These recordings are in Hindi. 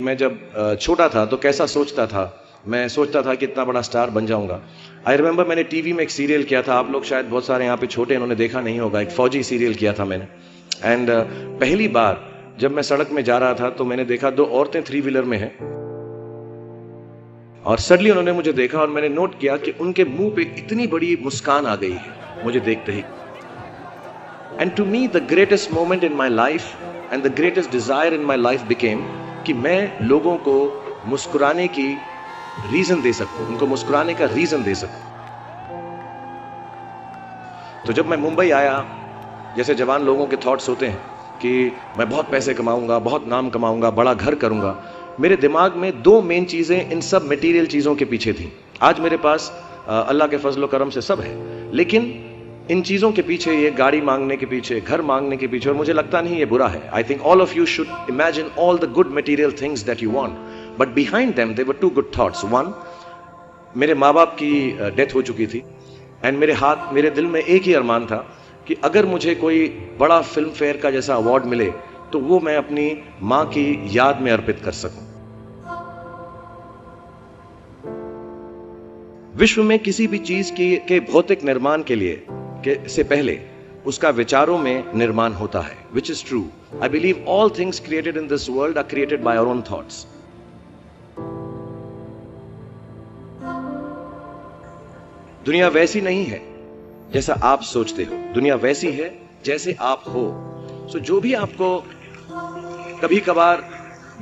मैं जब छोटा था तो कैसा सोचता था, मैं सोचता था कि इतना बड़ा स्टार बन जाऊंगा। आई रिमेंबर मैंने टीवी में एक सीरियल किया था, आप लोग शायद बहुत सारे यहाँ पे छोटे इन्होंने देखा नहीं होगा, एक फौजी सीरियल किया था मैंने। एंड पहली बार जब मैं सड़क में जा रहा था तो मैंने देखा दो औरतें 3 व्हीलर में हैं और सडनली उन्होंने मुझे देखा और मैंने नोट किया कि उनके मुंह पे इतनी बड़ी मुस्कान आ गई है मुझे देखते ही। And to me the greatest moment in my life and the greatest desire in my life became कि मैं लोगों को मुस्कुराने की रीजन दे सकूं, उनको मुस्कुराने का रीजन दे सकूं। तो जब मैं मुंबई आया, जैसे जवान लोगों के थॉट्स होते हैं कि मैं बहुत पैसे कमाऊंगा, बहुत नाम कमाऊंगा, बड़ा घर करूंगा, मेरे दिमाग में 2 मेन चीजें इन सब मटेरियल चीजों के पीछे थी। आज मेरे पास अल्लाह के फजल करम से सब है, लेकिन इन चीजों के पीछे, ये गाड़ी मांगने के पीछे, घर मांगने के पीछे, और मुझे लगता नहीं ये बुरा है। I think all of you should imagine all the good material things that you want, but behind them there were 2 good thoughts. One, मेरे माँ बाप की डेथ हो चुकी थी एंड मेरे दिल में एक ही अरमान था कि अगर मुझे कोई बड़ा फिल्म फेयर का जैसा अवार्ड मिले तो वो मैं अपनी माँ की याद में अर्पित कर सकूं। विश्व में किसी भी चीज के भौतिक निर्माण के लिए से पहले उसका विचारों में निर्माण होता है, which is true. I believe all things created in this world are created by our own thoughts. दुनिया वैसी नहीं है जैसा आप सोचते हो, दुनिया वैसी है जैसे आप हो। सो जो भी आपको कभी कभार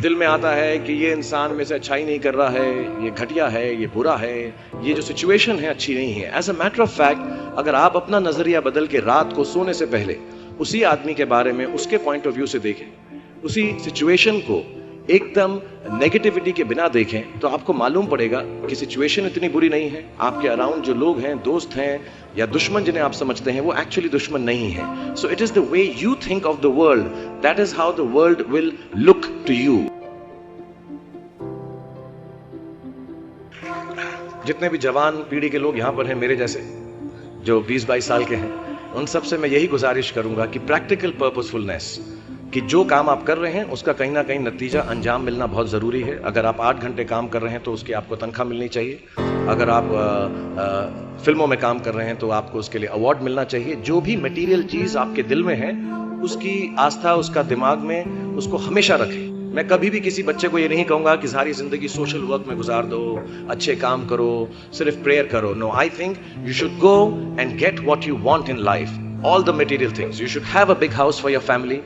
दिल में आता है कि ये इंसान में से अच्छाई नहीं कर रहा है, ये घटिया है, ये बुरा है, ये जो सिचुएशन है अच्छी नहीं है, as a matter of fact अगर आप अपना नजरिया बदल के रात को सोने से पहले उसी आदमी के बारे में उसके पॉइंट ऑफ व्यू से देखें, उसी सिचुएशन को एकदम नेगेटिविटी के बिना देखें, तो आपको मालूम पड़ेगा कि सिचुएशन इतनी बुरी नहीं है। आपके अराउंड जो लोग हैं, दोस्त हैं या दुश्मन जिन्हें आप समझते हैं, वो एक्चुअली दुश्मन नहीं है। So it is the way you think of the world, that is how the world will look to you. जितने भी जवान पीढ़ी के लोग यहाँ पर हैं, मेरे जैसे जो 20-22 साल के हैं, उन सब से मैं यही गुजारिश करूंगा कि प्रैक्टिकल पर्पसफुलनेस, कि जो काम आप कर रहे हैं उसका कहीं ना कहीं नतीजा अंजाम मिलना बहुत ज़रूरी है। अगर आप 8 घंटे काम कर रहे हैं तो उसकी आपको तनख्वाह मिलनी चाहिए। अगर आप फिल्मों में काम कर रहे हैं तो आपको उसके लिए अवार्ड मिलना चाहिए। जो भी मटेरियल चीज़ आपके दिल में है उसकी आस्था, उसका दिमाग में उसको हमेशा रखें। मैं कभी भी किसी बच्चे को ये नहीं कहूँगा कि सारी ज़िंदगी सोशल वर्क में गुजार दो, अच्छे काम करो, सिर्फ प्रेयर करो। No, I think you should go and get what you want in life, all the material things. You should have a big house for your family.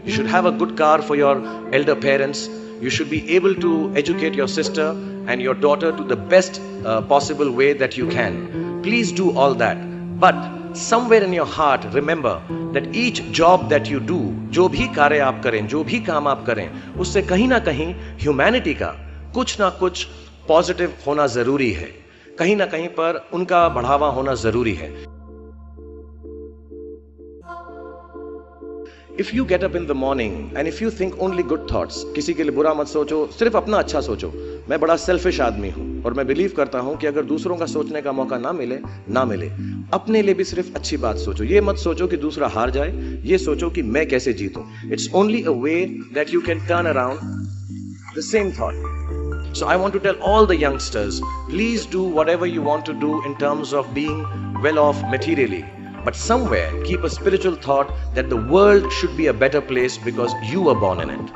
You should have a good car for your elder parents. You should be able to educate your sister and your daughter to the best possible way that you can. Please do all that. But somewhere in your heart, remember that each job that you do, जो भी कार्य आप करें, जो भी काम आप करें, उससे कहीं ना कहीं ह्यूमैनिटी का कुछ ना कुछ पॉजिटिव होना जरूरी है। कहीं ना कहीं पर उनका बढ़ावा होना जरूरी है। If you get up in the morning and if you think only good thoughts, किसी के लिए बुरा मत सोचो, सिर्फ अपना अच्छा सोचो। मैं बड़ा सेल्फिश आदमी हूँ और मैं बिलीव करता हूँ कि अगर दूसरों का सोचने का मौका ना मिले, अपने लिए भी सिर्फ अच्छी बात सोचो। ये मत सोचो कि दूसरा हार जाए, ये सोचो कि मैं कैसे जीतूं। It's only a way that you can turn around the same thought. So I want to tell all the youngsters, please do whatever you want to do in terms of being well off materially. But somewhere keep a spiritual thought that the world should be a better place because you were born in it.